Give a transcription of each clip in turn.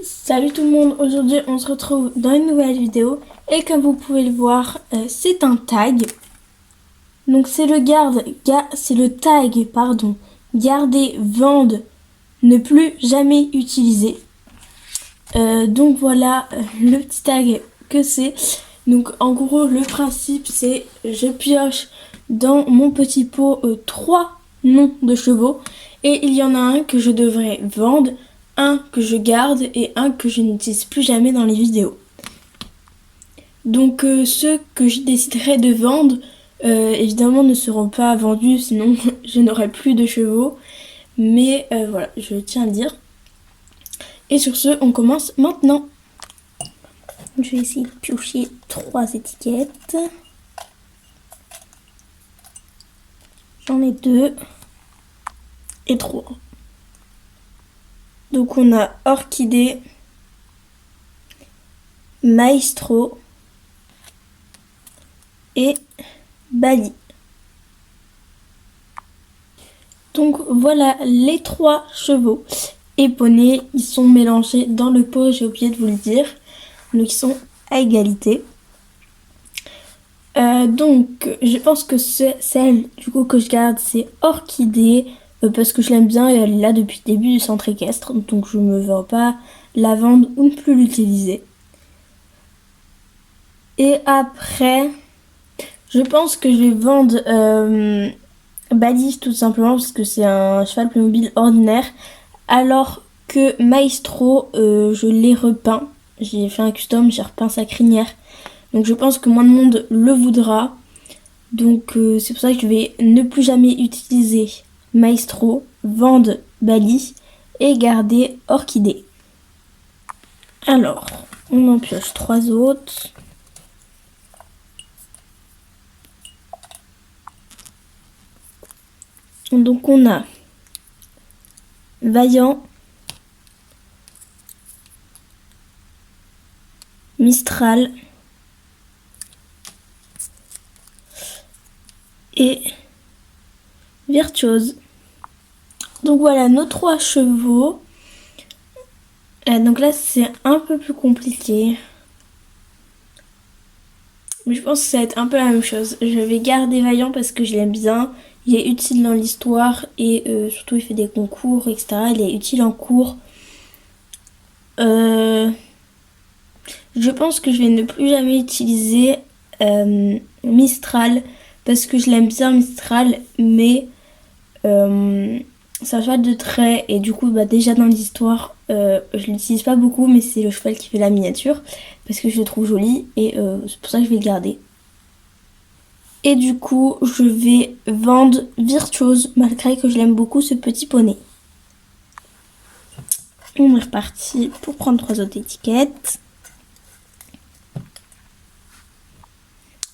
Salut tout le monde, aujourd'hui on se retrouve dans une nouvelle vidéo et comme vous pouvez le voir, c'est un tag. Donc c'est le tag, garder, vendre, ne plus jamais utiliser. Donc voilà le petit tag que c'est. Donc en gros le principe c'est je pioche dans mon petit pot 3 noms de chevaux et il y en a un que je devrais vendre, un que je garde et un que je n'utilise plus jamais dans les vidéos. Donc ceux que je déciderai de vendre évidemment ne seront pas vendus, sinon je n'aurai plus de chevaux. Mais voilà, je tiens à le dire. Et sur ce, on commence maintenant. Je vais essayer de piocher 3 étiquettes. J'en ai 2 et 3. Donc on a Orchidée, Maestro et Bali. Donc voilà les 3 chevaux et poneys, ils sont mélangés dans le pot, j'ai oublié de vous le dire. Donc ils sont à égalité. Donc je pense que celle du coup que je garde c'est Orchidée parce que je l'aime bien et elle est là depuis le début du centre équestre, donc je me vois pas la vendre ou ne plus l'utiliser. Et après je pense que je vais vendre Bali tout simplement parce que c'est un cheval Playmobil ordinaire, alors que Maestro je l'ai repeint, j'ai fait un custom, j'ai repeint sa crinière. Donc je pense que moins de monde le voudra. Donc c'est pour ça que je vais ne plus jamais utiliser Maestro, vendre Bali et garder Orchidée. Alors, on en pioche 3 autres. Donc on a Vaillant, Mistral et Virtuose. Donc voilà nos 3 chevaux. Donc là c'est un peu plus compliqué. Mais je pense que ça va être un peu la même chose. Je vais garder Vaillant parce que je l'aime bien. Il est utile dans l'histoire et surtout il fait des concours, etc. Il est utile en cours. Je pense que je vais ne plus jamais utiliser Mistral parce que je l'aime bien Mistral, mais c'est un cheval de trait et du coup déjà dans l'histoire je l'utilise pas beaucoup, mais c'est le cheval qui fait la miniature parce que je le trouve joli et c'est pour ça que je vais le garder. Et du coup je vais vendre Virtuose malgré que je l'aime beaucoup ce petit poney. On est reparti pour prendre 3 autres étiquettes.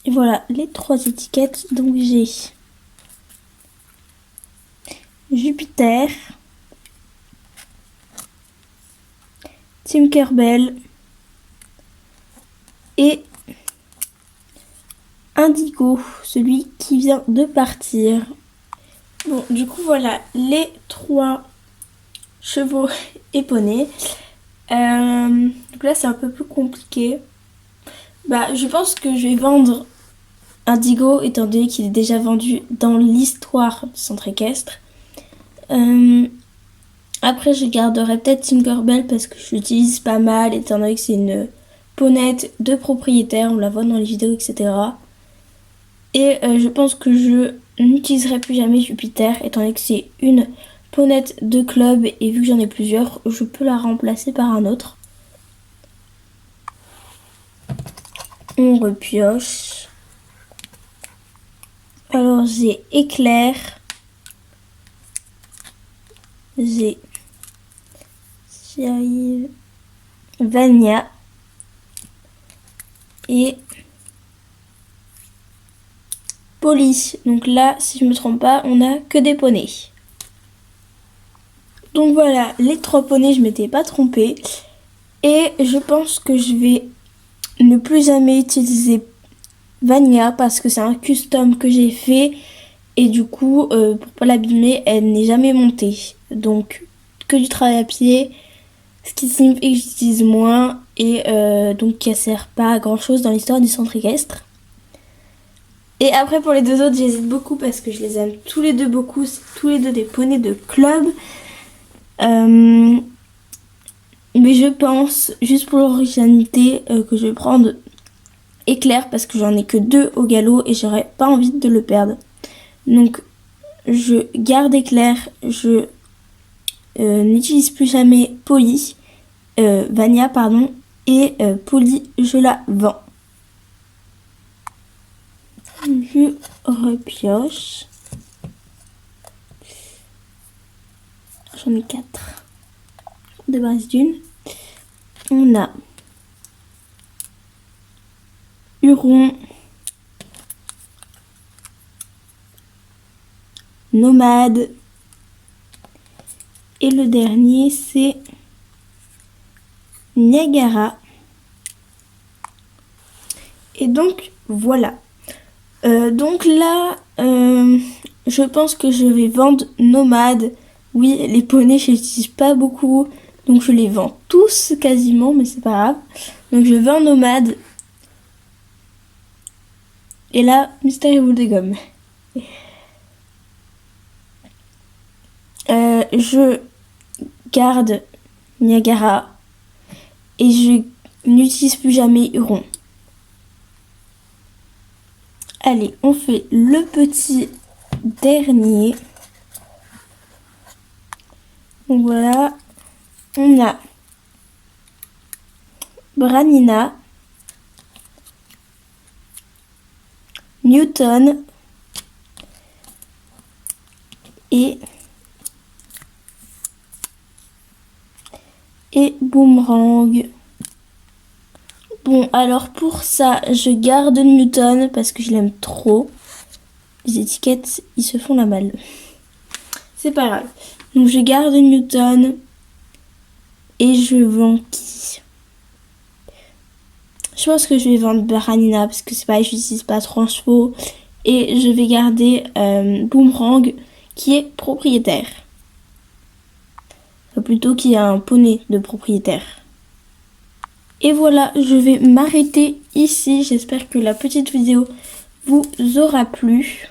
Et voilà les 3 étiquettes. Donc j'ai Jupiter, Tinkerbell et Indigo, celui qui vient de partir. Bon, du coup voilà les 3 chevaux et poneys. Donc là c'est un peu plus compliqué. Je pense que je vais vendre Indigo étant donné qu'il est déjà vendu dans l'histoire du centre équestre. Après je garderai peut-être Tinkerbell parce que je l'utilise pas mal étant donné que c'est une ponette de propriétaire, on la voit dans les vidéos, etc. Et je pense que je n'utiliserai plus jamais Jupiter étant donné que c'est une ponette de club et vu que j'en ai plusieurs, je peux la remplacer par un autre. On repioche. Alors j'ai Éclair, j'ai Vania et Polly. Donc là, si je me trompe pas, on a que des poneys. Donc voilà, les 3 poneys, je m'étais pas trompée. Et je pense que je vais ne plus jamais utiliser Vania parce que c'est un custom que j'ai fait. Et du coup, pour pas l'abîmer, elle n'est jamais montée. Donc, que du travail à pied. ce qui signifie que j'utilise moins et donc qui ne sert pas à grand chose dans l'histoire du centre équestre. Et après pour les deux autres, j'hésite beaucoup parce que je les aime tous les deux beaucoup. C'est tous les deux des poneys de club. Mais je pense, juste pour l'originalité, que je vais prendre Éclair parce que j'en ai que 2 au galop et j'aurais pas envie de le perdre. Donc je garde Éclair, je n'utilise plus jamais Vania pardon, et Polly je la vends. Je repioche. J'en ai 4 de base d'une. On a Huron, Nomade, et le dernier c'est Niagara. Et donc voilà. Donc là, je pense que je vais vendre Nomade. Oui, les poneys, je les utilise pas beaucoup, donc je les vends tous quasiment, mais c'est pas grave. Donc je vends Nomade. Et là, Mystère boule de gomme. Je garde Niagara et je n'utilise plus jamais Huron. Allez, on fait le petit dernier. Donc voilà, on a Branina, Newton et Boomerang. Bon, alors pour ça, je garde Newton parce que je l'aime trop. Les étiquettes, ils se font la malle. C'est pas grave. Donc je garde Newton et je vends qui? Je pense que je vais vendre Branina parce que c'est pareil, je n'utilise pas trop en chevaux. Et je vais garder Boomerang qui est propriétaire. Enfin, plutôt qu'il y a un poney de propriétaire. Et voilà, je vais m'arrêter ici. J'espère que la petite vidéo vous aura plu.